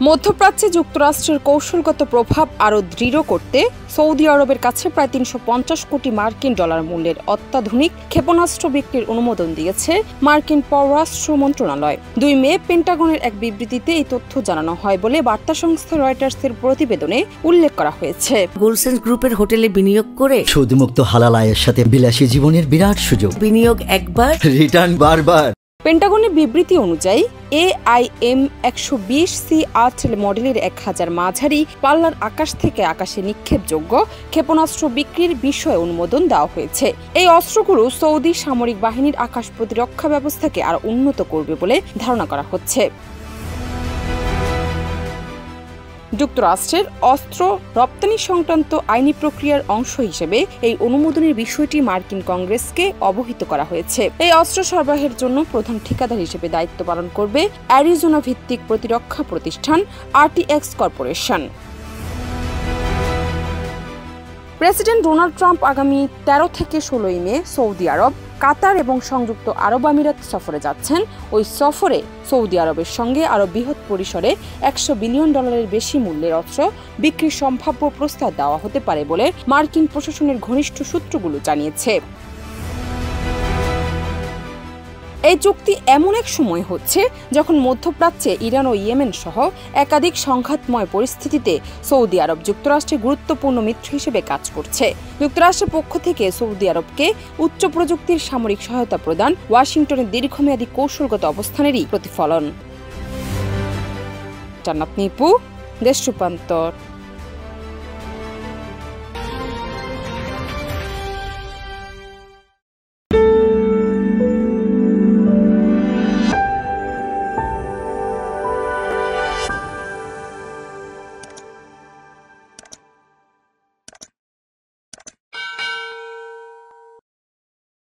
মধ্যপ্রাচ্যে যুক্তরাষ্ট্রের কৌশলগত প্রভাব আরও দৃঢ় করতে সৌদি আরবের কাছে প্রায় ৩৫০ কোটি মার্কিন ডলার মূল্যের অত্যাধুনিক ক্ষেপণাস্ত্র বিক্রির অনুমোদন দিয়েছে মার্কিন পররাষ্ট্র মন্ত্রণালয়। ২ মে পেন্টাগনের এক বিবৃতিতে এই তথ্য জানানো হয় বলে বার্তা সংস্থা রয়টার্সের প্রতিবেদনে উল্লেখ করা হয়েছে। গোল্ডসেন্স গ্রুপের হোটেলে বিনিয়োগ করে সুদমুক্ত হালাল আয়ের সাথে বিলাসী জীবনের বিরাট সুযোগ। বিনিয়োগ একবার, রিটার্ন বারবার। পেন্টাগনের বিবৃতি অনুযায়ী AIM-120C8 মডেলের ১০০০ মাঝারি পাল্লার আকাশ থেকে আকাশে নিক্ষেপযোগ্য ক্ষেপণাস্ত্র বিক্রির বিষয়ে অনুমোদন দেওয়া হয়েছে। এই অস্ত্রগুলো সৌদি সামরিক বাহিনীর আকাশ প্রতিরক্ষা ব্যবস্থাকে আরও উন্নত করবে বলে ধারণা করা হচ্ছে। যুক্তরাষ্ট্রের অস্ত্র রপ্তানি সংক্রান্ত আইনি প্রক্রিয়ার অংশ হিসেবে এই অনুমোদনের বিষয়টি মার্কিন কংগ্রেসকে অবহিত করা হয়েছে। এই অস্ত্র সরবরাহের জন্য প্রধান ঠিকাদার হিসেবে দায়িত্ব পালন করবে অ্যারিজোনা ভিত্তিক প্রতিরক্ষা প্রতিষ্ঠান RTX corporation. President Donald Trump আগামী ১৩ থেকে ১৬ মে সৌদি আরব, কাতার এবং সংযুক্ত আরব আমিরাত সফরে যাচ্ছেন। ওই সফরে সৌদি আরবের সঙ্গে আরও বৃহৎ পরিসরে $100 বিলিয়ন বেশি মূল্যের অস্ত্র বিক্রির সম্ভাব্য প্রস্তাব দেওয়া হতে পারে বলে মার্কিন প্রশাসনের ঘনিষ্ঠ সূত্রগুলো জানিয়েছে। এই চুক্তি এমন এক সময় হচ্ছে যখন মধ্যপ্রাচ্যে ইরান ও ইয়েমেন সহ একাধিক সংঘাতময় পরিস্থিতিতে সৌদি আরব যুক্তরাষ্ট্রের গুরুত্বপূর্ণ মিত্র হিসেবে কাজ করছে। যুক্তরাষ্ট্রের পক্ষ থেকে সৌদি আরবকে উচ্চ প্রযুক্তির সামরিক সহায়তা প্রদান ওয়াশিংটনের দীর্ঘমেয়াদী কৌশলগত অবস্থানেরই প্রতিফলন। জান্নাত নিপু, দেশ রূপান্তর।